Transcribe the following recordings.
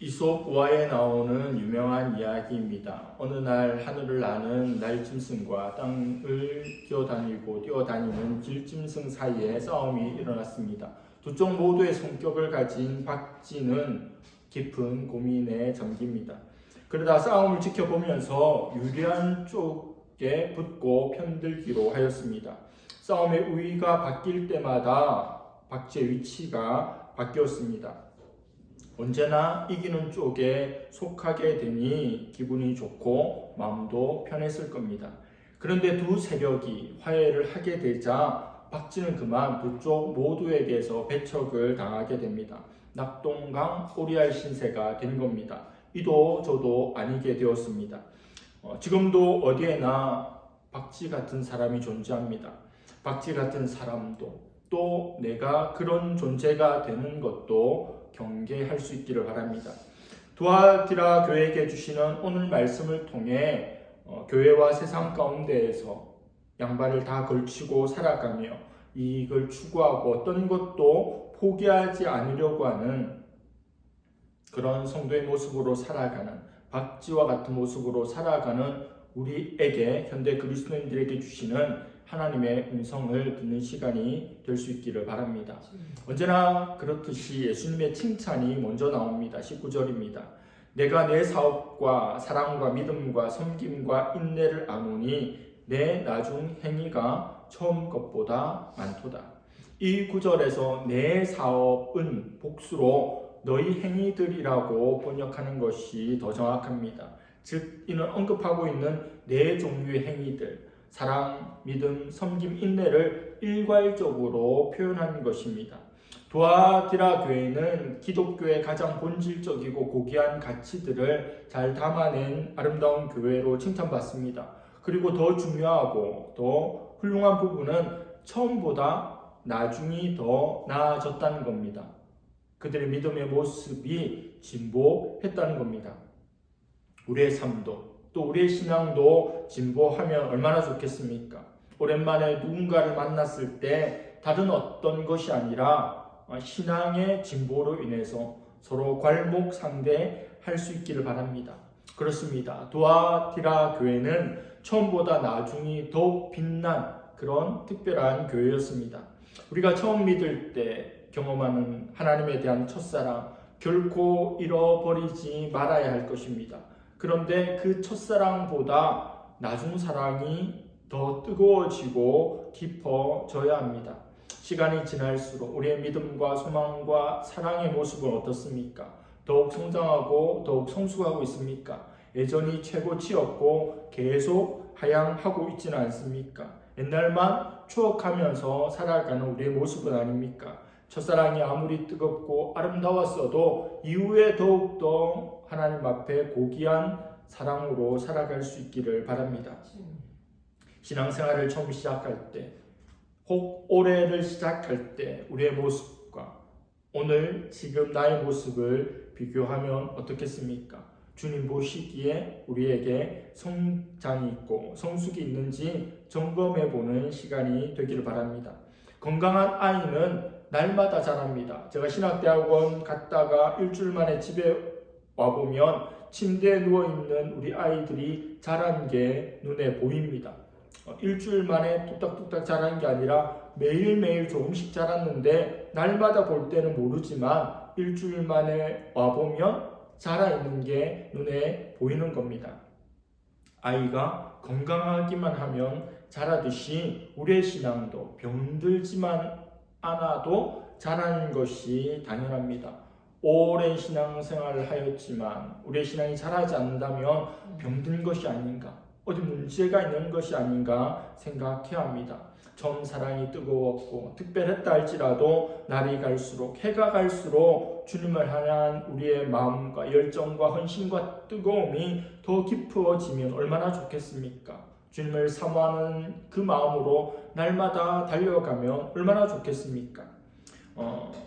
이솝우화에 나오는 유명한 이야기입니다. 어느 날 하늘을 나는 날짐승과 땅을 뛰어다니는 들짐승 사이에 싸움이 일어났습니다. 두 쪽 모두의 성격을 가진 박쥐는 깊은 고민에 잠깁니다. 그러다 싸움을 지켜보면서 유리한 쪽에 붙고 편들기로 하였습니다. 싸움의 우위가 바뀔 때마다 박쥐의 위치가 바뀌었습니다. 언제나 이기는 쪽에 속하게 되니 기분이 좋고 마음도 편했을 겁니다. 그런데 두 세력이 화해를 하게 되자 박쥐는 그만 두 쪽 모두에게서 배척을 당하게 됩니다. 낙동강 오리알 신세가 된 겁니다. 이도 저도 아니게 되었습니다. 지금도 어디에나 박쥐 같은 사람이 존재합니다. 박쥐 같은 사람도 또 내가 그런 존재가 되는 것도 경계할 수 있기를 바랍니다. 두아티라 교회에게 주시는 오늘 말씀을 통해 교회와 세상 가운데에서 양발을 다 걸치고 살아가며 이익을 추구하고 어떤 것도 포기하지 않으려고 하는 그런 성도의 모습으로 살아가는 박쥐와 같은 모습으로 살아가는 우리에게 현대 그리스도인들에게 주시는 하나님의 음성을 듣는 시간이 될 수 있기를 바랍니다. 언제나 그렇듯이 예수님의 칭찬이 먼저 나옵니다. 19절입니다. 내가 내 사업과 사랑과 믿음과 섬김과 인내를 아노니 내 나중 행위가 처음 것보다 많도다. 이 구절에서 내 사업은 복수로 너희 행위들이라고 번역하는 것이 더 정확합니다. 즉 이는 언급하고 있는 네 종류의 행위들, 사랑, 믿음, 섬김, 인내를 일괄적으로 표현한 것입니다. 두아티라 교회는 기독교의 가장 본질적이고 고귀한 가치들을 잘 담아낸 아름다운 교회로 칭찬받습니다. 그리고 더 중요하고 더 훌륭한 부분은 처음보다 나중이 더 나아졌다는 겁니다. 그들의 믿음의 모습이 진보했다는 겁니다. 우리의 삶도 또 우리의 신앙도 진보하면 얼마나 좋겠습니까? 오랜만에 누군가를 만났을 때 다른 어떤 것이 아니라 신앙의 진보로 인해서 서로 괄목상대할 수 있기를 바랍니다. 그렇습니다. 두아티라 교회는 처음보다 나중이 더욱 빛난 그런 특별한 교회였습니다. 우리가 처음 믿을 때 경험하는 하나님에 대한 첫사랑 결코 잃어버리지 말아야 할 것입니다. 그런데 그 첫사랑보다 나중 사랑이 더 뜨거워지고 깊어져야 합니다. 시간이 지날수록 우리의 믿음과 소망과 사랑의 모습은 어떻습니까? 더욱 성장하고 더욱 성숙하고 있습니까? 여전히 최고치였고 계속 하향하고 있지는 않습니까? 옛날만 추억하면서 살아가는 우리의 모습은 아닙니까? 첫사랑이 아무리 뜨겁고 아름다웠어도 이후에 더욱더 하나님 앞에 고귀한 사랑으로 살아갈 수 있기를 바랍니다. 신앙생활을 처음 시작할 때, 혹 올해를 시작할 때 우리의 모습과 오늘 지금 나의 모습을 비교하면 어떻겠습니까? 주님 보시기에 우리에게 성장이 있고 성숙이 있는지 점검해보는 시간이 되기를 바랍니다. 건강한 아이는 날마다 자랍니다. 제가 신학대학원 갔다가 일주일 만에 집에 와보면 침대에 누워있는 우리 아이들이 자란 게 눈에 보입니다. 일주일 만에 뚝딱뚝딱 자란 게 아니라 매일매일 조금씩 자랐는데 날마다 볼 때는 모르지만 일주일 만에 와보면 자라있는 게 눈에 보이는 겁니다. 아이가 건강하기만 하면 자라듯이 우리의 신앙도 병들지만 않아도 자라는 것이 당연합니다. 오랜 신앙생활을 하였지만 우리의 신앙이 자라지 않는다면 병든 것이 아닌가, 어디 문제가 있는 것이 아닌가 생각해야 합니다. 처음 사랑이 뜨거웠고 특별했다 할지라도 날이 갈수록 해가 갈수록 주님을 향한 우리의 마음과 열정과 헌신과 뜨거움이 더 깊어지면 얼마나 좋겠습니까? 주님을 사모하는 그 마음으로 날마다 달려가면 얼마나 좋겠습니까?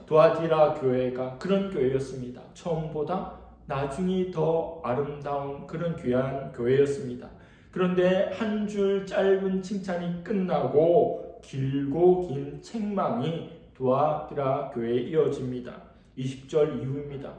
두아티라 교회가 그런 교회였습니다. 처음보다 나중이 더 아름다운 그런 귀한 교회였습니다. 그런데 한 줄 짧은 칭찬이 끝나고 길고 긴 책망이 두아티라 교회에 이어집니다. 20절 이후입니다.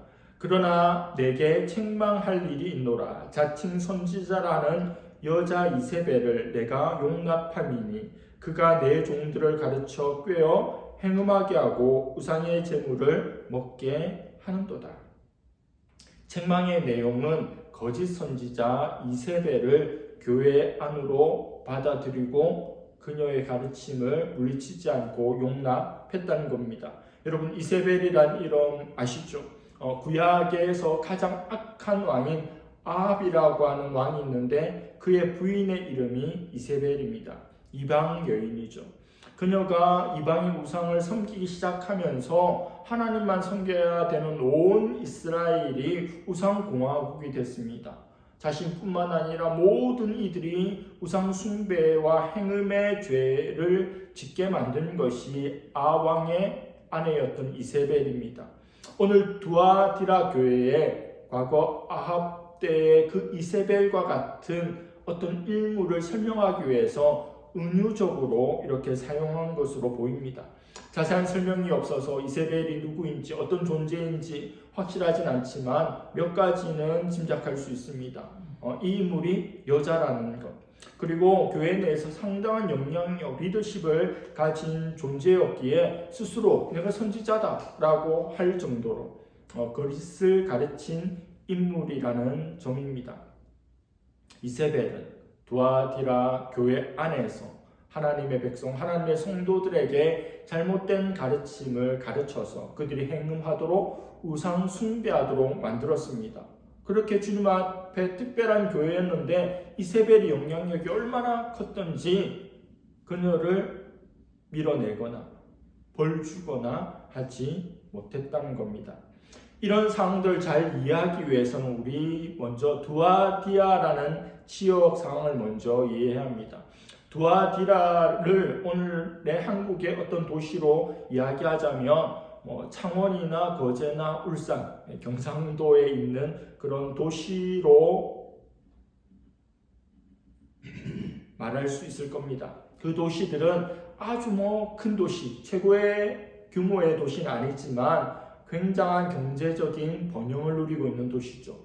그러나 내게 책망할 일이 있노라. 자칭 선지자라는 여자 이세벨을 내가 용납함이니 그가 내 종들을 가르쳐 꾀어 행음하게 하고 우상의 제물을 먹게 하는도다. 책망의 내용은 거짓 선지자 이세벨을 교회 안으로 받아들이고 그녀의 가르침을 물리치지 않고 용납했다는 겁니다. 여러분, 이세벨이란 이름 아시죠? 구약에서 가장 악한 왕인 아합이라고 하는 왕이 있는데 그의 부인의 이름이 이세벨입니다. 이방 여인이죠. 그녀가 이방의 우상을 섬기기 시작하면서 하나님만 섬겨야 되는 온 이스라엘이 우상공화국이 됐습니다. 자신뿐만 아니라 모든 이들이 우상 숭배와 행음의 죄를 짓게 만든 것이 아왕의 아내였던 이세벨입니다. 오늘 두아디라 교회에 과거 아합 때의 그 이세벨과 같은 어떤 일물을 설명하기 위해서 은유적으로 이렇게 사용한 것으로 보입니다. 자세한 설명이 없어서 이세벨이 누구인지 어떤 존재인지 확실하진 않지만 몇 가지는 짐작할 수 있습니다. 이 인물이 여자라는 것, 그리고 교회 내에서 상당한 영향력, 리더십을 가진 존재였기에 스스로 내가 선지자다라고 할 정도로 그리스를 가르친 인물이라는 점입니다. 이세벨은 두아디라 교회 안에서 하나님의 백성, 하나님의 성도들에게 잘못된 가르침을 가르쳐서 그들이 행음하도록 우상 숭배하도록 만들었습니다. 그렇게 주님 앞에 특별한 교회였는데 이세벨의 영향력이 얼마나 컸던지 그녀를 밀어내거나 벌 주거나 하지 못했다는 겁니다. 이런 상황들 잘 이해하기 위해서는 우리 먼저 두아디라는 지역 상황을 먼저 이해해야 합니다. 두아디라를 오늘의 한국의 어떤 도시로 이야기하자면 창원이나 거제나 울산, 경상도에 있는 그런 도시로 말할 수 있을 겁니다. 그 도시들은 아주 큰 도시, 최고의 규모의 도시는 아니지만 굉장한 경제적인 번영을 누리고 있는 도시죠.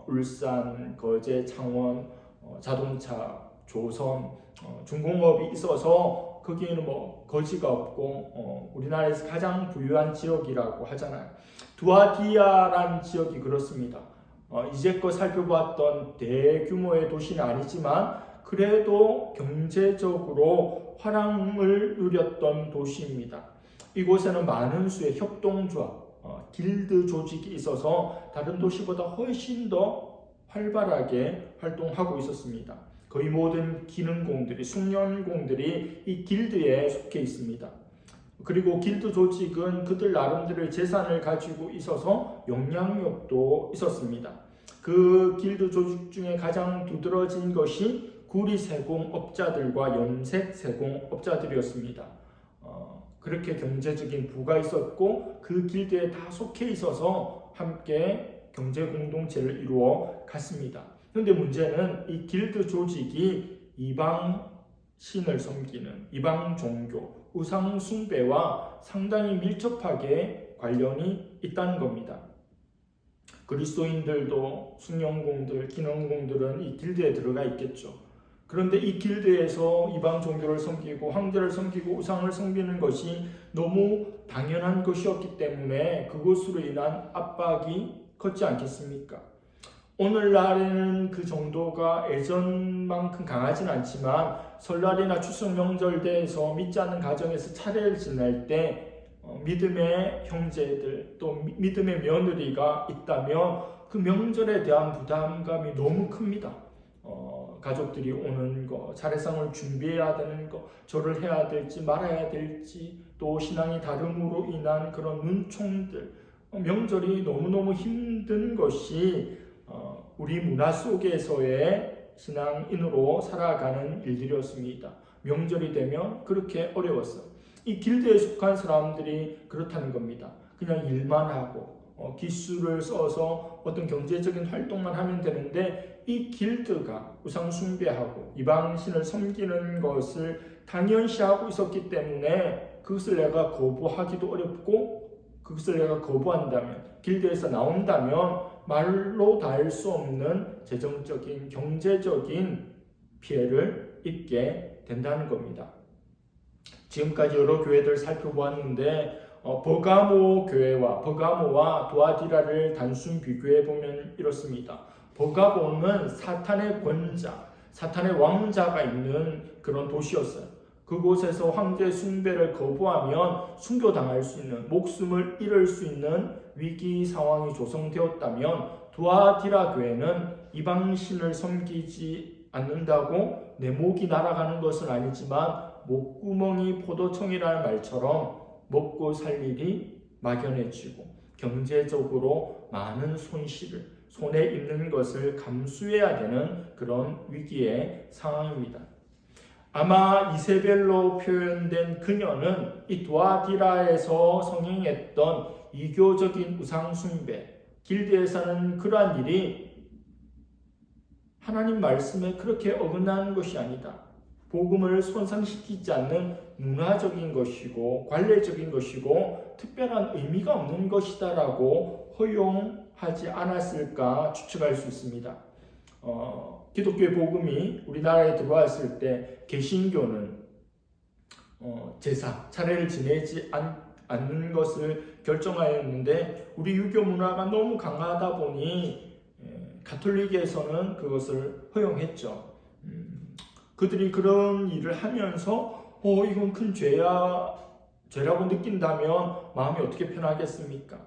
울산, 거제, 창원, 자동차, 조선, 중공업이 있어서 거기에는 거지가 없고 우리나라에서 가장 부유한 지역이라고 하잖아요. 두아디아라는 지역이 그렇습니다. 이제껏 살펴봤던 대규모의 도시는 아니지만 그래도 경제적으로 화랑을 누렸던 도시입니다. 이곳에는 많은 수의 협동조합, 길드 조직이 있어서 다른 도시보다 훨씬 더 활발하게 활동하고 있었습니다. 거의 모든 기능공들이, 숙련공들이 이 길드에 속해 있습니다. 그리고 길드 조직은 그들 나름대로의 재산을 가지고 있어서 영향력도 있었습니다. 그 길드 조직 중에 가장 두드러진 것이 구리세공업자들과 염색세공업자들이었습니다. 그렇게 경제적인 부가 있었고 그 길드에 다 속해 있어서 함께 경제 공동체를 이루어 갔습니다. 그런데 문제는 이 길드 조직이 이방 신을 섬기는 이방 종교, 우상 숭배와 상당히 밀접하게 관련이 있다는 겁니다. 그리스도인들도 숙련공들, 기능공들은 이 길드에 들어가 있겠죠. 그런데 이 길드에서 이방 종교를 섬기고 황제를 섬기고 우상을 섬기는 것이 너무 당연한 것이었기 때문에 그것으로 인한 압박이 컸지 않겠습니까? 오늘날에는 그 정도가 예전만큼 강하진 않지만 설날이나 추석 명절대에서 믿지 않는 가정에서 차례를 지낼 때 믿음의 형제들 또 믿음의 며느리가 있다면 그 명절에 대한 부담감이 너무 큽니다. 가족들이 오는 거, 차례상을 준비해야 되는 거, 절을 해야 될지 말아야 될지, 또 신앙이 다름으로 인한 그런 눈총들, 명절이 너무너무 힘든 것이 우리 문화 속에서의 신앙인으로 살아가는 일들이었습니다. 명절이 되면 그렇게 어려웠어요. 이 길드에 속한 사람들이 그렇다는 겁니다. 그냥 일만 하고 기술을 써서 어떤 경제적인 활동만 하면 되는데 이 길드가 우상 숭배하고 이방신을 섬기는 것을 당연시하고 있었기 때문에 그것을 내가 거부하기도 어렵고 그것을 내가 거부한다면, 길드에서 나온다면 말로 다 할 수 없는 재정적인, 경제적인 피해를 입게 된다는 겁니다. 지금까지 여러 교회들 살펴보았는데 버가모 교회와 버가모와 도아디라를 단순 비교해 보면 이렇습니다. 버가모는 사탄의 권자, 사탄의 왕자가 있는 그런 도시였어요. 그곳에서 황제 숭배를 거부하면 순교당할 수 있는, 목숨을 잃을 수 있는 위기 상황이 조성되었다면, 두아디라 교회는 이방신을 섬기지 않는다고 내 목이 날아가는 것은 아니지만 목구멍이 포도청이라는 말처럼 먹고 살 일이 막연해지고 경제적으로 많은 손해 입는 것을 감수해야 되는 그런 위기의 상황입니다. 아마 이세벨로 표현된 그녀는 이 두아디라에서 성행했던 이교적인 우상숭배, 길드에서는 그러한 일이 하나님 말씀에 그렇게 어긋나는 것이 아니다. 복음을 손상시키지 않는 문화적인 것이고 관례적인 것이고 특별한 의미가 없는 것이다라고 허용하지 않았을까 추측할 수 있습니다. 기독교의 복음이 우리나라에 들어왔을 때 개신교는 제사, 차례를 지내지 않는 것을 결정하였는데 우리 유교 문화가 너무 강하다 보니 가톨릭에서는 그것을 허용했죠. 그들이 그런 일을 하면서 이건 큰 죄라고 느낀다면 마음이 어떻게 편하겠습니까?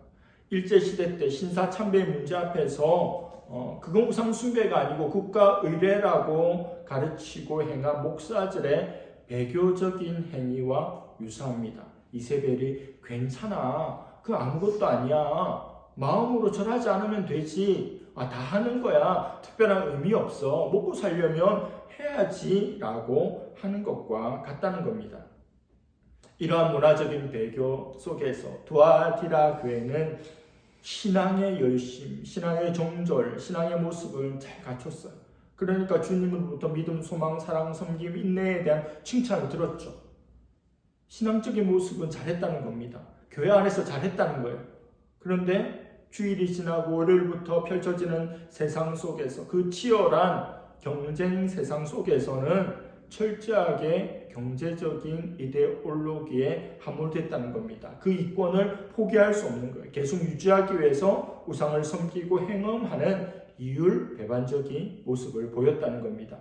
일제시대 때 신사참배의 문제 앞에서 그건 우상숭배가 아니고 국가의례라고 가르치고 행한 목사들의 배교적인 행위와 유사합니다. 이세벨이 괜찮아, 그 아무것도 아니야, 마음으로 절하지 않으면 되지, 다 하는 거야, 특별한 의미 없어, 먹고 살려면 해야지 라고 하는 것과 같다는 겁니다. 이러한 문화적인 배교 속에서 두아디라 교회는 신앙의 열심, 신앙의 정절, 신앙의 모습을 잘 갖췄어요. 그러니까 주님으로부터 믿음, 소망, 사랑, 섬김, 인내에 대한 칭찬을 들었죠. 신앙적인 모습은 잘했다는 겁니다. 교회 안에서 잘했다는 거예요. 그런데 주일이 지나고 월요일부터 펼쳐지는 세상 속에서, 그 치열한 경쟁 세상 속에서는 철저하게 경제적인 이데올로기에 함몰됐다는 겁니다. 그 이권을 포기할 수 없는 거예요. 계속 유지하기 위해서 우상을 섬기고 행음하는 이율배반적인 모습을 보였다는 겁니다.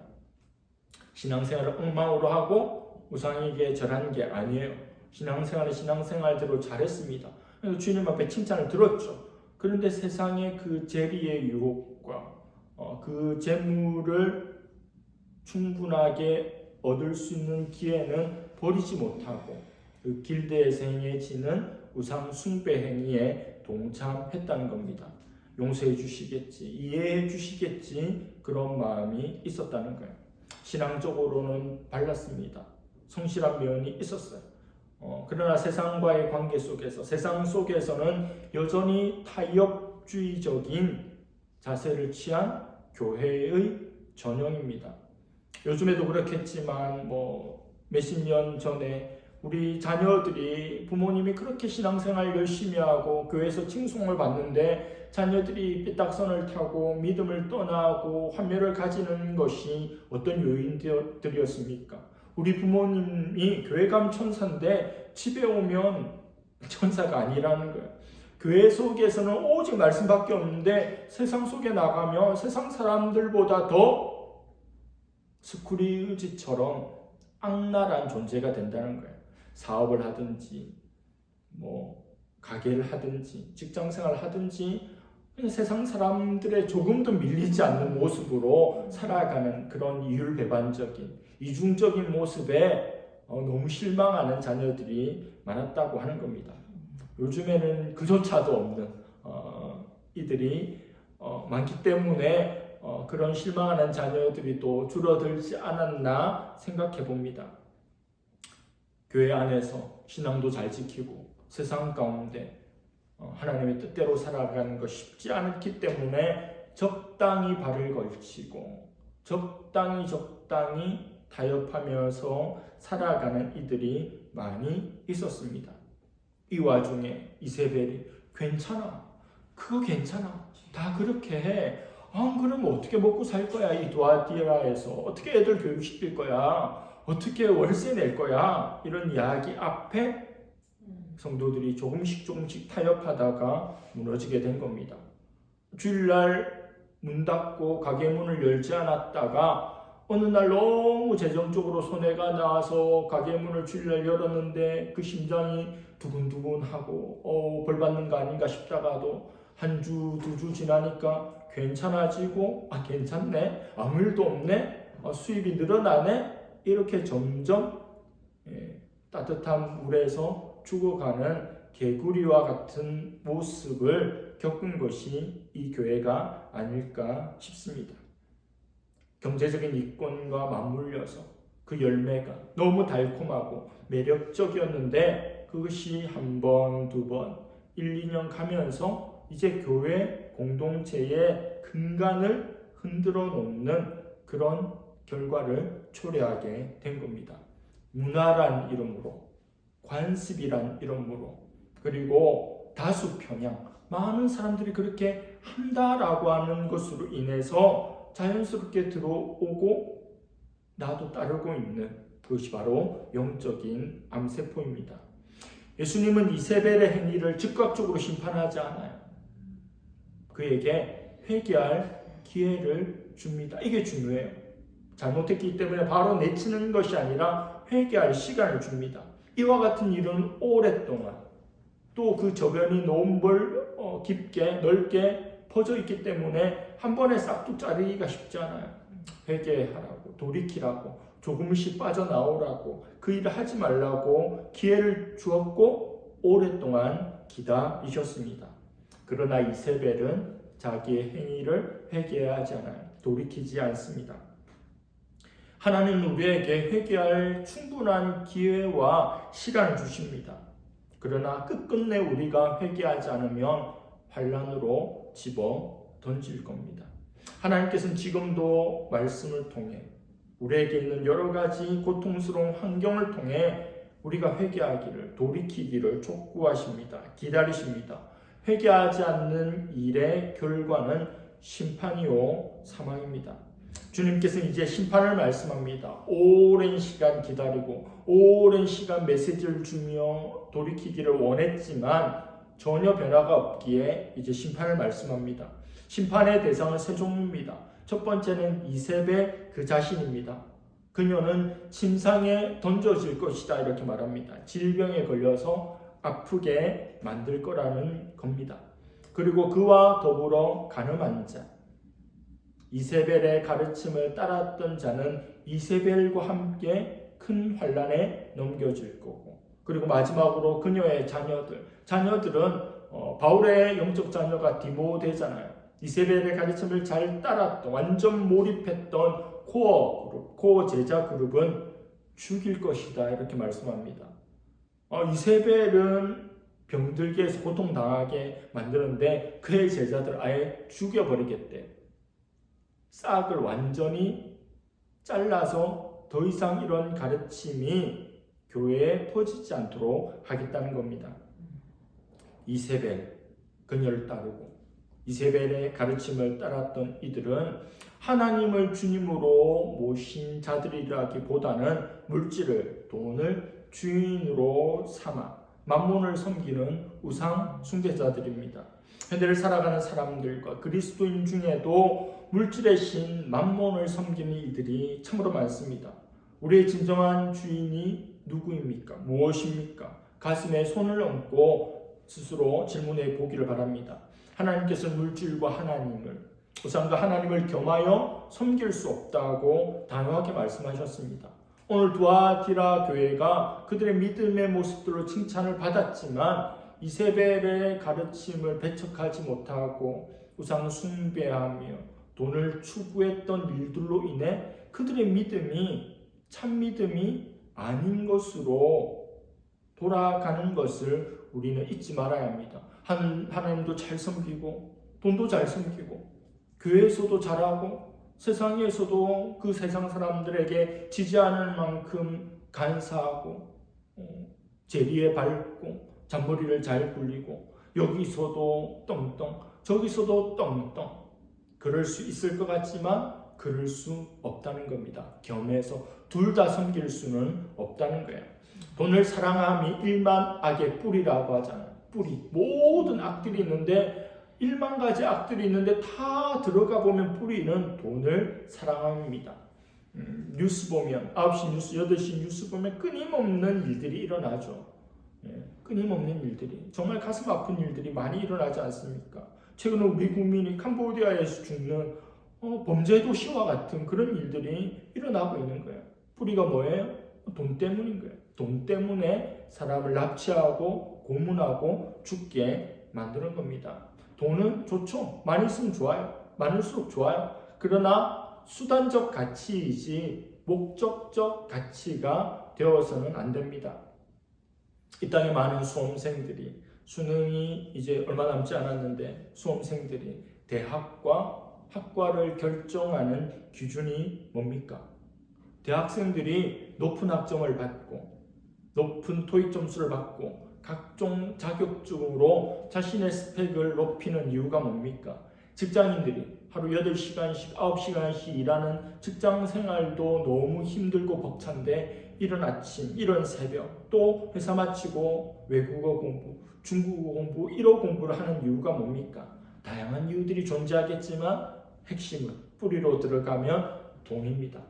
신앙생활을 엉망으로 하고 우상에게 절한 게 아니에요. 신앙생활은 신앙생활대로 잘했습니다. 그래서 주님 앞에 칭찬을 들었죠. 그런데 세상의 그 재리의 유혹과 그 재물을 충분하게 얻을 수 있는 기회는 버리지 못하고 그 길드에서 행해지는 우상 숭배 행위에 동참했다는 겁니다. 용서해 주시겠지, 이해해 주시겠지, 그런 마음이 있었다는 거예요. 신앙적으로는 발랐습니다. 성실한 면이 있었어요. 그러나 세상과의 관계 속에서, 세상 속에서는 여전히 타협주의적인 자세를 취한 교회의 전형입니다. 요즘에도 그렇겠지만 몇십 년 전에 우리 자녀들이 부모님이 그렇게 신앙생활 열심히 하고 교회에서 칭송을 받는데 자녀들이 삐딱선을 타고 믿음을 떠나고 환멸을 가지는 것이 어떤 요인들이었습니까? 우리 부모님이 교회감 천사인데 집에 오면 천사가 아니라는 거예요. 교회 속에서는 오직 말씀밖에 없는데 세상 속에 나가면 세상 사람들보다 더 스크루지처럼 악랄한 존재가 된다는 거예요. 사업을 하든지 가게를 하든지 직장생활을 하든지 세상 사람들의 조금도 밀리지 않는 모습으로 살아가는 그런 이율배반적인 이중적인 모습에 너무 실망하는 자녀들이 많았다고 하는 겁니다. 요즘에는 그조차도 없는 이들이 많기 때문에 그런 실망하는 자녀들이 또 줄어들지 않았나 생각해 봅니다. 교회 안에서 신앙도 잘 지키고 세상 가운데 하나님의 뜻대로 살아가는 것 쉽지 않기 때문에 적당히 발을 걸치고 적당히 타협하면서 살아가는 이들이 많이 있었습니다. 이 와중에 이세벨이 괜찮아. 그거 괜찮아. 다 그렇게 해. 그럼 어떻게 먹고 살 거야? 이 두아디라에서 어떻게 애들 교육시킬 거야? 어떻게 월세 낼 거야? 이런 이야기 앞에 성도들이 조금씩 타협하다가 무너지게 된 겁니다. 주일날 문 닫고 가게 문을 열지 않았다가 어느 날 너무 재정적으로 손해가 나와서 가게 문을 주일날 열었는데 그 심장이 두근두근하고 벌 받는 거 아닌가 싶다가도 한 주, 두 주 지나니까 괜찮아지고 괜찮네, 아무 일도 없네, 수입이 늘어나네, 이렇게 점점 따뜻한 물에서 죽어가는 개구리와 같은 모습을 겪은 것이 이 교회가 아닐까 싶습니다. 경제적인 이권과 맞물려서 그 열매가 너무 달콤하고 매력적이었는데 그것이 한 번, 두 번, 1, 2년 가면서 이제 교회 공동체의 근간을 흔들어 놓는 그런 결과를 초래하게 된 겁니다. 문화란 이름으로, 관습이란 이름으로, 그리고 다수평양, 많은 사람들이 그렇게 한다라고 하는 것으로 인해서 자연스럽게 들어오고 나도 따르고 있는 그것이 바로 영적인 암세포입니다. 예수님은 이세벨의 행위를 즉각적으로 심판하지 않아요. 그에게 회개할 기회를 줍니다. 이게 중요해요. 잘못했기 때문에 바로 내치는 것이 아니라 회개할 시간을 줍니다. 이와 같은 일은 오랫동안 또 그 저변이 너무 깊게 넓게 퍼져 있기 때문에 한 번에 싹둑 자르기가 쉽지 않아요. 회개하라고, 돌이키라고, 조금씩 빠져나오라고, 그 일을 하지 말라고 기회를 주었고 오랫동안 기다리셨습니다. 그러나 이세벨은 자기의 행위를 회개하지 않아요. 돌이키지 않습니다. 하나님은 우리에게 회개할 충분한 기회와 시간을 주십니다. 그러나 끝끝내 우리가 회개하지 않으면 환난으로 집어 던질 겁니다. 하나님께서는 지금도 말씀을 통해 우리에게 있는 여러 가지 고통스러운 환경을 통해 우리가 회개하기를, 돌이키기를 촉구하십니다. 기다리십니다. 회개하지 않는 일의 결과는 심판이요 사망입니다. 주님께서는 이제 심판을 말씀합니다. 오랜 시간 기다리고 오랜 시간 메시지를 주며 돌이키기를 원했지만 전혀 변화가 없기에 이제 심판을 말씀합니다. 심판의 대상은 세 종류입니다. 첫 번째는 이세벨 그 자신입니다. 그녀는 침상에 던져질 것이다 이렇게 말합니다. 질병에 걸려서 아프게 만들 거라는 겁니다. 그리고 그와 더불어 간음한 자, 이세벨의 가르침을 따랐던 자는 이세벨과 함께 큰 환난에 넘겨질 거고, 그리고 마지막으로 그녀의 자녀들은 바울의 영적 자녀가 디모데잖아요. 이세벨의 가르침을 잘 따랐던, 완전 몰입했던 코어 제자 그룹은 죽일 것이다 이렇게 말씀합니다. 이세벨은 병들게 해서 고통당하게 만드는데 그의 제자들 아예 죽여버리겠대. 싹을 완전히 잘라서 더 이상 이런 가르침이 교회에 퍼지지 않도록 하겠다는 겁니다. 이세벨, 그녀를 따르고 이세벨의 가르침을 따랐던 이들은 하나님을 주님으로 모신 자들이라기보다는 물질을, 돈을 주인으로 삼아 만몬을 섬기는 우상 숭배자들입니다. 현대를 살아가는 사람들과 그리스도인 중에도 물질의 신 만몬을 섬기는 이들이 참으로 많습니다. 우리의 진정한 주인이 누구입니까? 무엇입니까? 가슴에 손을 얹고 스스로 질문해 보기를 바랍니다. 하나님께서 물질과 하나님을, 우상과 하나님을 겸하여 섬길 수 없다고 단호하게 말씀하셨습니다. 오늘 두아디라 교회가 그들의 믿음의 모습들로 칭찬을 받았지만 이세벨의 가르침을 배척하지 못하고 우상 숭배하며 돈을 추구했던 일들로 인해 그들의 믿음이 참 믿음이 아닌 것으로 돌아가는 것을 우리는 잊지 말아야 합니다. 하나님도 잘 섬기고 돈도 잘 섬기고 교회에서도 잘하고 세상에서도 그 세상 사람들에게 지지하는 만큼 간사하고 재리에 밝고 잔머리를 잘 굴리고 여기서도 떵떵 저기서도 떵떵 그럴 수 있을 것 같지만 그럴 수 없다는 겁니다. 겸해서 둘 다 섬길 수는 없다는 거예요. 돈을 사랑함이 일만 악의 뿌리라고 하잖아요. 뿌리. 모든 악들이 있는데 1만 가지 악들이 있는데 다 들어가 보면 뿌리는 돈을 사랑함입니다. 뉴스 보면 9시 뉴스, 8시 뉴스 보면 끊임없는 일들이 일어나죠. 끊임없는 일들이 정말 가슴 아픈 일들이 많이 일어나지 않습니까? 최근에 우리 국민이 캄보디아에서 죽는 범죄 도시와 같은 그런 일들이 일어나고 있는 거예요. 뿌리가 뭐예요? 돈 때문인 거예요. 돈 때문에 사람을 납치하고 고문하고 죽게 만드는 겁니다. 돈은 좋죠. 많이 있으면 좋아요. 많을수록 좋아요. 그러나 수단적 가치이지 목적적 가치가 되어서는 안 됩니다. 이 땅에 많은 수험생들이 수능이 이제 얼마 남지 않았는데 수험생들이 대학과 학과를 결정하는 기준이 뭡니까? 대학생들이 높은 학점을 받고 높은 토익 점수를 받고 각종 자격증으로 자신의 스펙을 높이는 이유가 뭡니까? 직장인들이 하루 8시간씩 9시간씩 일하는 직장 생활도 너무 힘들고 벅찬데 이른 아침, 이른 새벽 또 회사 마치고 외국어 공부, 중국어 공부, 일어 공부를 하는 이유가 뭡니까? 다양한 이유들이 존재하겠지만 핵심은 뿌리로 들어가면 돈입니다.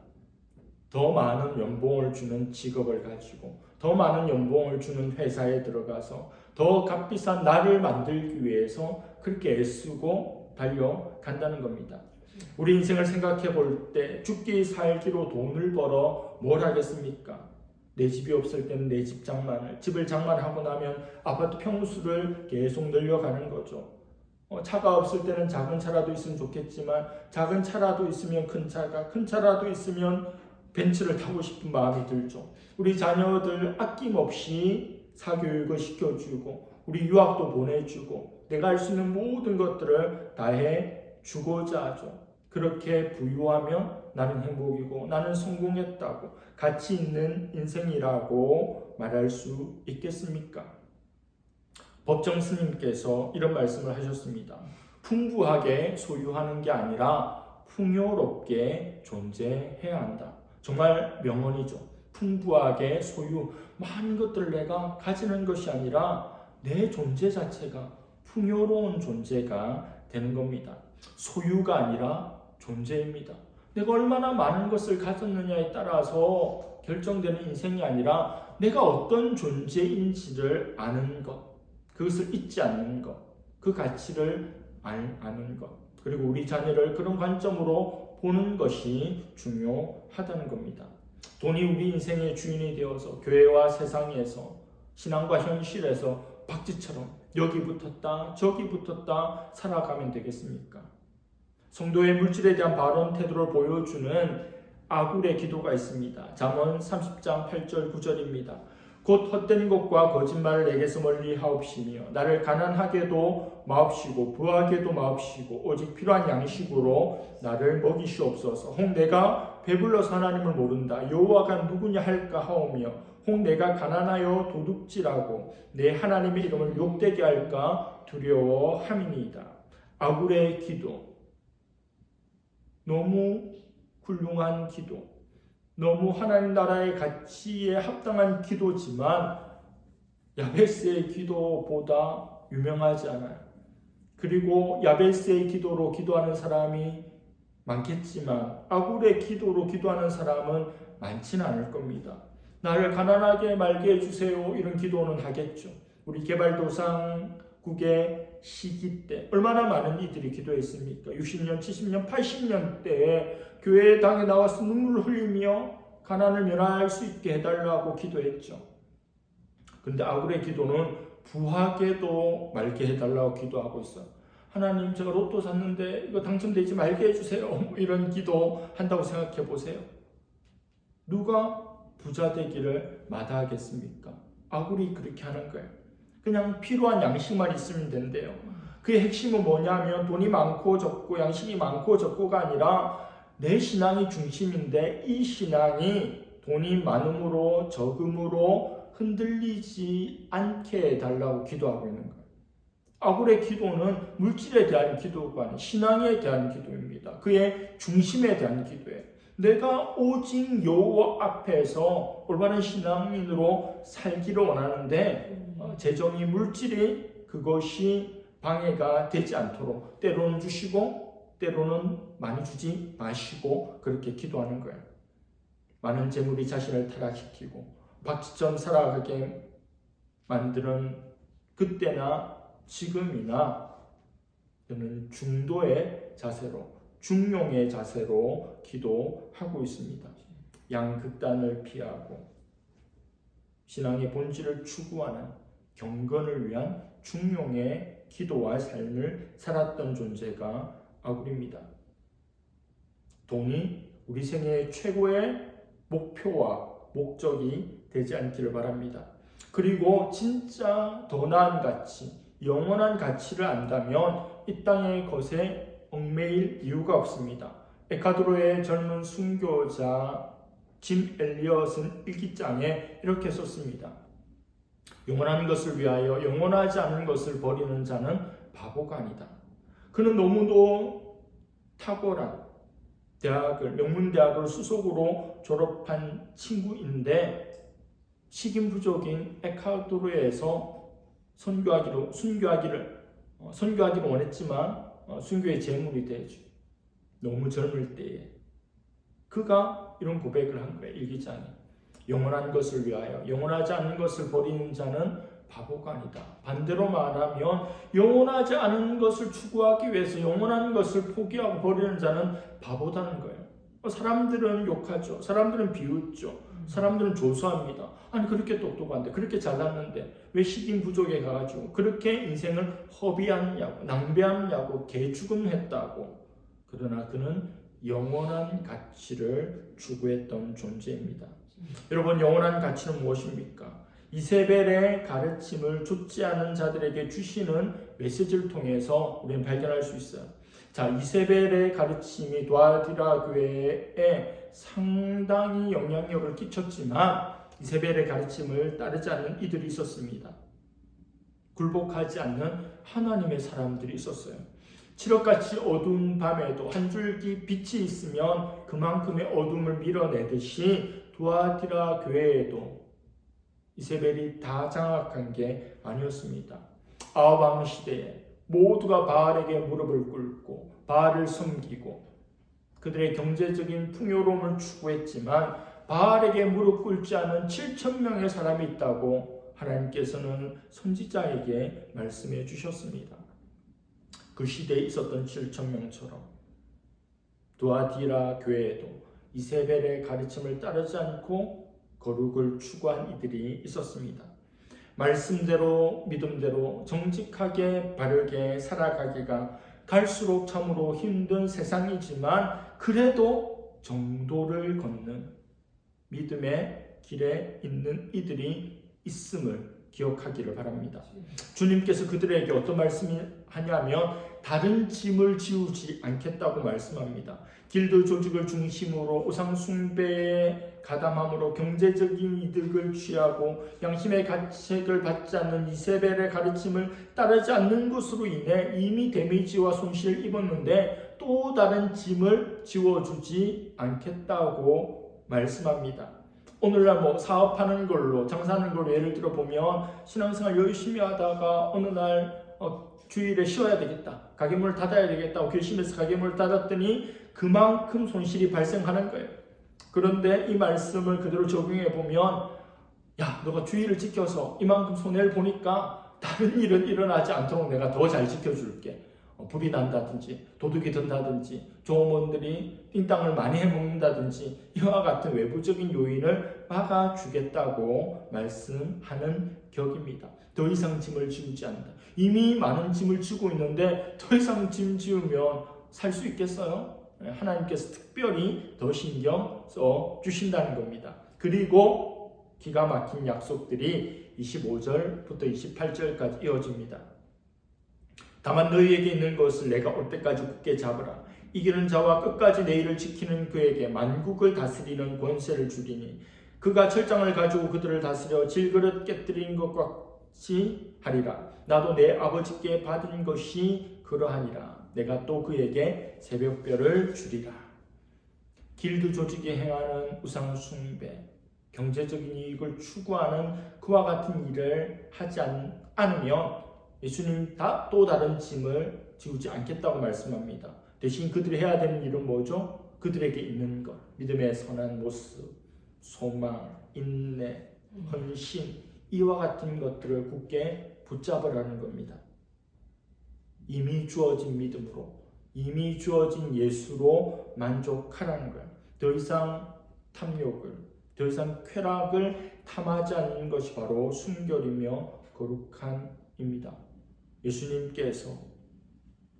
더 많은 연봉을 주는 직업을 가지고 더 많은 연봉을 주는 회사에 들어가서 더 값비싼 나를 만들기 위해서 그렇게 애쓰고 달려간다는 겁니다. 우리 인생을 생각해 볼 때 죽기 살기로 돈을 벌어 뭘 하겠습니까? 내 집이 없을 때는 내 집 장만을, 집을 장만하고 나면 아파트 평수를 계속 늘려가는 거죠. 차가 없을 때는 작은 차라도 있으면 좋겠지만 작은 차라도 있으면 큰 차가, 큰 차라도 있으면 벤츠를 타고 싶은 마음이 들죠. 우리 자녀들 아낌없이 사교육을 시켜주고 우리 유학도 보내주고 내가 할 수 있는 모든 것들을 다해 주고자 하죠. 그렇게 부유하면 나는 행복이고 나는 성공했다고 가치 있는 인생이라고 말할 수 있겠습니까? 법정 스님께서 이런 말씀을 하셨습니다. 풍부하게 소유하는 게 아니라 풍요롭게 존재해야 한다. 정말 명언이죠. 풍부하게 소유, 많은 것들을 내가 가지는 것이 아니라 내 존재 자체가 풍요로운 존재가 되는 겁니다. 소유가 아니라 존재입니다. 내가 얼마나 많은 것을 가졌느냐에 따라서 결정되는 인생이 아니라 내가 어떤 존재인지를 아는 것, 그것을 잊지 않는 것, 그 가치를 아는 것, 그리고 우리 자녀를 그런 관점으로 보는 것이 중요하다는 겁니다. 돈이 우리 인생의 주인이 되어서 교회와 세상에서 신앙과 현실에서 박쥐처럼 여기 붙었다 저기 붙었다 살아가면 되겠습니까? 성도의 물질에 대한 바른 태도를 보여주는 아굴의 기도가 있습니다. 잠언 30장 8절 9절입니다. 곧 헛된 것과 거짓말을 내게서 멀리 하옵시며 나를 가난하게도 마옵시고 부하게도 마옵시고 오직 필요한 양식으로 나를 먹이시옵소서. 혹 내가 배불러서 하나님을 모른다 여호와가 누구냐 할까 하오며 혹 내가 가난하여 도둑질하고 내 하나님의 이름을 욕되게 할까 두려워함이니이다. 아굴의 기도, 너무 훌륭한 기도, 너무 하나님 나라의 가치에 합당한 기도지만 야베스의 기도보다 유명하지 않아요. 그리고 야베스의 기도로 기도하는 사람이 많겠지만 아굴의 기도로 기도하는 사람은 많지는 않을 겁니다. 나를 가난하게 말게 해주세요 이런 기도는 하겠죠. 우리 개발도상국의 시기 때 얼마나 많은 이들이 기도했습니까? 60년, 70년, 80년 때에 교회에 당에 나와서 눈물을 흘리며 가난을 면할 수 있게 해달라고 기도했죠. 그런데 아굴의 기도는 부하게도 말게 해달라고 기도하고 있어요. 하나님 제가 로또 샀는데 이거 당첨되지 말게 해주세요. 이런 기도 한다고 생각해 보세요. 누가 부자 되기를 마다하겠습니까? 아굴이 그렇게 하는 거예요. 그냥 필요한 양식만 있으면 된대요. 그의 핵심은 뭐냐면 돈이 많고 적고 양식이 많고 적고가 아니라 내 신앙이 중심인데 이 신앙이 돈이 많음으로 적음으로 흔들리지 않게 해달라고 기도하고 있는 거예요. 아굴의 기도는 물질에 대한 기도가 아닌 신앙에 대한 기도입니다. 그의 중심에 대한 기도예요. 내가 오직 여호와 앞에서 올바른 신앙인으로 살기를 원하는데 재정이 물질이 그것이 방해가 되지 않도록 때로는 주시고 때로는 많이 주지 마시고 그렇게 기도하는 거예요. 많은 재물이 자신을 타락시키고 박지처럼 살아가게 만드는 그때나 지금이나 저는 중도의 자세로 중용의 자세로 기도하고 있습니다. 양극단을 피하고 신앙의 본질을 추구하는 경건을 위한 중용의 기도와 삶을 살았던 존재가 아굴입니다. 돈이 우리 생애의 최고의 목표와 목적이 되지 않기를 바랍니다. 그리고 진짜 더 나은 가치, 영원한 가치를 안다면 이 땅의 것에 얽매일 이유가 없습니다. 에콰도르의 젊은 순교자 짐 엘리엇은 일기장에 이렇게 썼습니다. 영원한 것을 위하여 영원하지 않은 것을 버리는 자는 바보가 아니다. 그는 너무도 탁월한 명문대학을 수석으로 졸업한 친구인데 식인 부족인 에콰도르에서 선교하기를 원했지만 순교의 제물이 되죠. 너무 젊을 때에 그가 이런 고백을 한 거예요. 일기장에 영원한 것을 위하여 영원하지 않은 것을 버리는 자는 바보가 아니다. 반대로 말하면 영원하지 않은 것을 추구하기 위해서 영원한 것을 포기하고 버리는 자는 바보다는 거예요. 사람들은 욕하죠. 사람들은 비웃죠. 사람들은 조소합니다. 아니 그렇게 똑똑한데 그렇게 잘났는데 왜 식인 부족에 가가지고 그렇게 인생을 허비하느냐고 낭비하느냐고 개죽음했다고. 그러나 그는 영원한 가치를 추구했던 존재입니다. 여러분 영원한 가치는 무엇입니까? 이세벨의 가르침을 좇지 않은 자들에게 주시는 메시지를 통해서 우리는 발견할 수 있어요. 자, 이세벨의 가르침이 두아티라 교회에 상당히 영향력을 끼쳤지만 이세벨의 가르침을 따르지 않는 이들이 있었습니다. 굴복하지 않는 하나님의 사람들이 있었어요. 칠흑같이 어두운 밤에도 한 줄기 빛이 있으면 그만큼의 어둠을 밀어내듯이 두아티라 교회에도 이세벨이 다 장악한 게 아니었습니다. 아합 시대에 모두가 바알에게 무릎을 꿇고 바알을 섬기고 그들의 경제적인 풍요로움을 추구했지만 바알에게 무릎 꿇지 않은 7,000명의 사람이 있다고 하나님께서는 선지자에게 말씀해 주셨습니다. 그 시대에 있었던 7,000명처럼 두아티라 교회에도 이세벨의 가르침을 따르지 않고 거룩을 추구한 이들이 있었습니다. 말씀대로 믿음대로 정직하게 바르게 살아가기가 갈수록 참으로 힘든 세상이지만 그래도 정도를 걷는 믿음의 길에 있는 이들이 있음을 기억하기를 바랍니다. 주님께서 그들에게 어떤 말씀을 하냐면 다른 짐을 지우지 않겠다고 말씀합니다. 길드 조직을 중심으로 우상 숭배에 가담함으로 경제적인 이득을 취하고 양심의 가책을 받지 않는 이세벨의 가르침을 따르지 않는 것으로 인해 이미 데미지와 손실을 입었는데 또 다른 짐을 지워주지 않겠다고 말씀합니다. 오늘날 사업하는 걸로 장사하는 걸로 예를 들어 보면 신앙생활 열심히 하다가 어느 날 주일에 쉬어야 되겠다, 가게문을 닫아야 되겠다고 결심해서 가게문을 닫았더니 그만큼 손실이 발생하는 거예요. 그런데 이 말씀을 그대로 적용해 보면 야, 너가 주의를 지켜서 이만큼 손해를 보니까 다른 일은 일어나지 않도록 내가 더 잘 지켜줄게. 불이 난다든지 도둑이 든다든지 종업원들이 띵땅을 많이 해먹는다든지 이와 같은 외부적인 요인을 막아주겠다고 말씀하는 격입니다. 더 이상 짐을 지우지 않는다. 이미 많은 짐을 지고 있는데 더 이상 짐 지우면 살 수 있겠어요? 하나님께서 특별히 더 신경 써 주신다는 겁니다. 그리고 기가 막힌 약속들이 25절부터 28절까지 이어집니다. 다만 너희에게 있는 것을 내가 올 때까지 굳게 잡으라. 이기는 자와 끝까지 내 일을 지키는 그에게 만국을 다스리는 권세를 주리니 그가 철장을 가지고 그들을 다스려 질그릇 깨뜨린 것 같이 하리라. 나도 내 아버지께 받은 것이 그러하니라. 내가 또 그에게 새벽별을 주리라. 길드 조직에 행하는 우상 숭배, 경제적인 이익을 추구하는 그와 같은 일을 하지 않으면 예수님 또 다른 짐을 지우지 않겠다고 말씀합니다. 대신 그들이 해야 되는 일은 뭐죠? 그들에게 있는 것, 믿음의 선한 모습, 소망, 인내, 헌신, 이와 같은 것들을 굳게 붙잡으라는 겁니다. 이미 주어진 믿음으로, 이미 주어진 예수로 만족하라는 거예요. 더 이상 탐욕을, 더 이상 쾌락을 탐하지 않는 것이 바로 순결이며 거룩함입니다. 예수님께서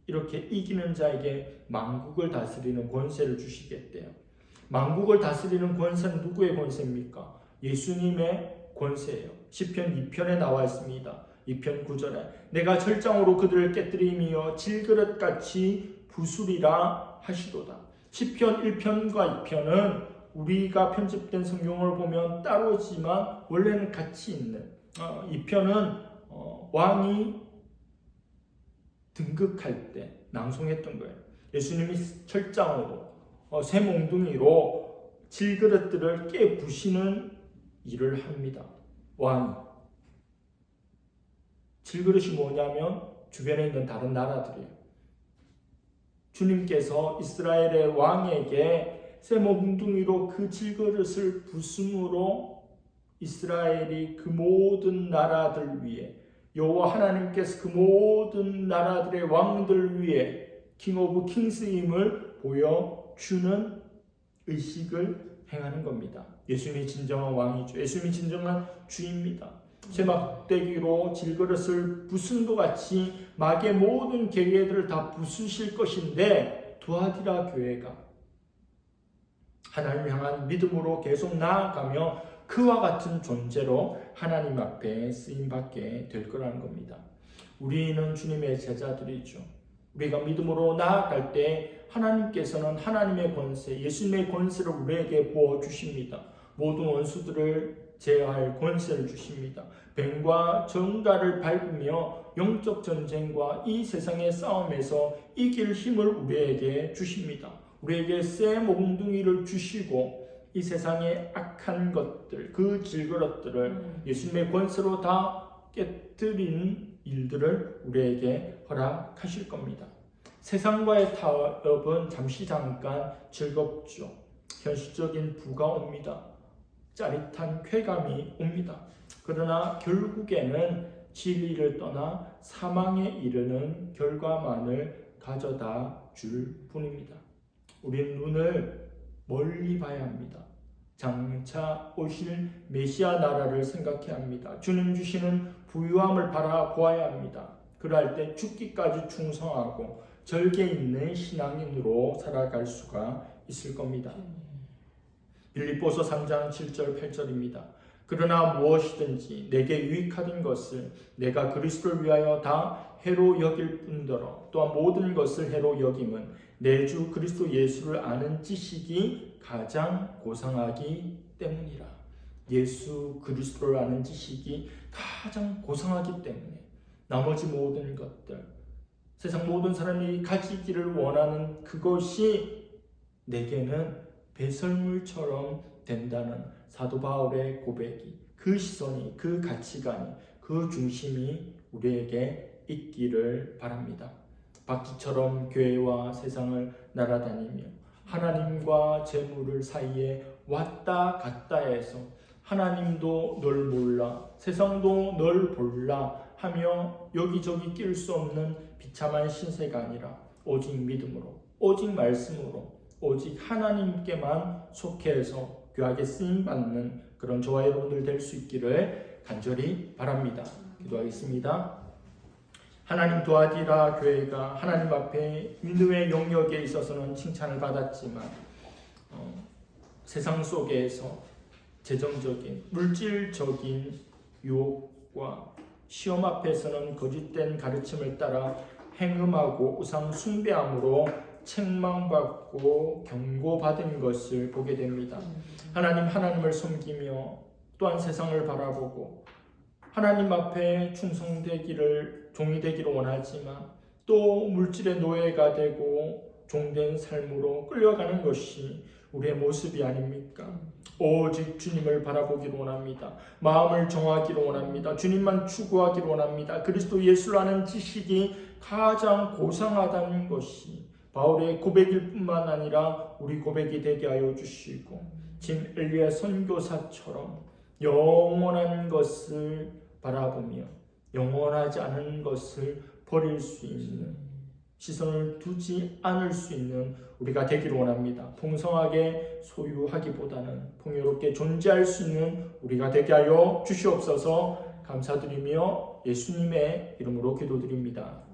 이렇게 이기는 자에게 만국을 다스리는 권세를 주시겠대요. 만국을 다스리는 권세는 누구의 권세입니까? 예수님의 권세예요. 시편 2편에 나와 있습니다. 2편 9절에 내가 철장으로 그들을 깨뜨리며 질그릇같이 부수리라 하시도다. 시편 1편과 2편은 우리가 편집된 성경을 보면 따로지만 원래는 같이 있는 2편은 왕이 등극할 때 낭송했던 거예요. 예수님이 철장으로 새 몽둥이로 질그릇들을 깨부시는 일을 합니다. 왕이. 질그릇이 뭐냐면 주변에 있는 다른 나라들이에요. 주님께서 이스라엘의 왕에게 새 몽둥이로 그 질그릇을 부숨으로 이스라엘이 그 모든 나라들 위에, 여호와 하나님께서 그 모든 나라들의 왕들 위에 킹 오브 킹스임을 보여주는 의식을 행하는 겁니다. 예수님이 진정한 왕이죠. 예수님이 진정한 주입니다. 새 막대기로 질그릇을 부순 것 같이 마귀의 모든 계획들을 다 부수실 것인데, 두아디라 교회가 하나님을 향한 믿음으로 계속 나아가며 그와 같은 존재로 하나님 앞에 쓰임받게 될 거라는 겁니다. 우리는 주님의 제자들이죠. 우리가 믿음으로 나아갈 때 하나님께서는 하나님의 권세, 예수님의 권세를 우리에게 부어주십니다. 모든 원수들을 제어할 권세를 주십니다. 뱀과 정갈을 밟으며 영적 전쟁과 이 세상의 싸움에서 이길 힘을 우리에게 주십니다. 우리에게 새 몽둥이를 주시고 이 세상의 악한 것들, 그 질그릇들을 예수님의 권세로 다 깨뜨린 일들을 우리에게 허락하실 겁니다. 세상과의 타협은 잠깐 즐겁죠. 현실적인 부가 옵니다. 짜릿한 쾌감이 옵니다. 그러나 결국에는 진리를 떠나 사망에 이르는 결과만을 가져다 줄 뿐입니다. 우리는 눈을 멀리 봐야 합니다. 장차 오실 메시아 나라를 생각해야 합니다. 주님 주시는 부유함을 바라보아야 합니다. 그럴 때 죽기까지 충성하고 절개 있는 신앙인으로 살아갈 수가 있을 겁니다. 빌립보서 3장 7절 8절입니다. 그러나 무엇이든지 내게 유익하던 것을 내가 그리스도를 위하여 다 해로 여길 뿐더러 또한 모든 것을 해로 여김은 내 주 그리스도 예수를 아는 지식이 가장 고상하기 때문이라. 예수 그리스도를 아는 지식이 가장 고상하기 때문에 나머지 모든 것들, 세상 모든 사람이 가지기를 원하는 그것이 내게는 배설물처럼 된다는 사도 바울의 고백이, 그 시선이, 그 가치관이, 그 중심이 우리에게 있기를 바랍니다. 바퀴처럼 교회와 세상을 날아다니며 하나님과 재물을 사이에 왔다 갔다 해서 하나님도 널 몰라, 세상도 널 몰라 하며 여기저기 낄 수 없는 비참한 신세가 아니라 오직 믿음으로, 오직 말씀으로, 오직 하나님께만 속해서 귀하게 쓰임받는 그런 저와 여러분들 될 수 있기를 간절히 바랍니다. 기도하겠습니다. 하나님, 두아디라 교회가 하나님 앞에 믿음의 영역에 있어서는 칭찬을 받았지만 세상 속에서 재정적인, 물질적인 유혹과 시험 앞에서는 거짓된 가르침을 따라 행음하고 우상 숭배함으로 책망받고 경고받은 것을 보게 됩니다. 하나님을 섬기며 또한 세상을 바라보고 하나님 앞에 충성되기를 종이 되기를 원하지만 또 물질의 노예가 되고 종된 삶으로 끌려가는 것이 우리의 모습이 아닙니까? 오직 주님을 바라보기를 원합니다. 마음을 정하기를 원합니다. 주님만 추구하기를 원합니다. 그리스도 예수를 아는 지식이 가장 고상하다는 것이 바울의 고백일 뿐만 아니라 우리 고백이 되게 하여 주시고 지금 엘리야 선교사처럼 영원한 것을 바라보며 영원하지 않은 것을 버릴 수 있는 시선을 두지 않을 수 있는 우리가 되기를 원합니다. 풍성하게 소유하기보다는 풍요롭게 존재할 수 있는 우리가 되게 하여 주시옵소서. 감사드리며 예수님의 이름으로 기도드립니다.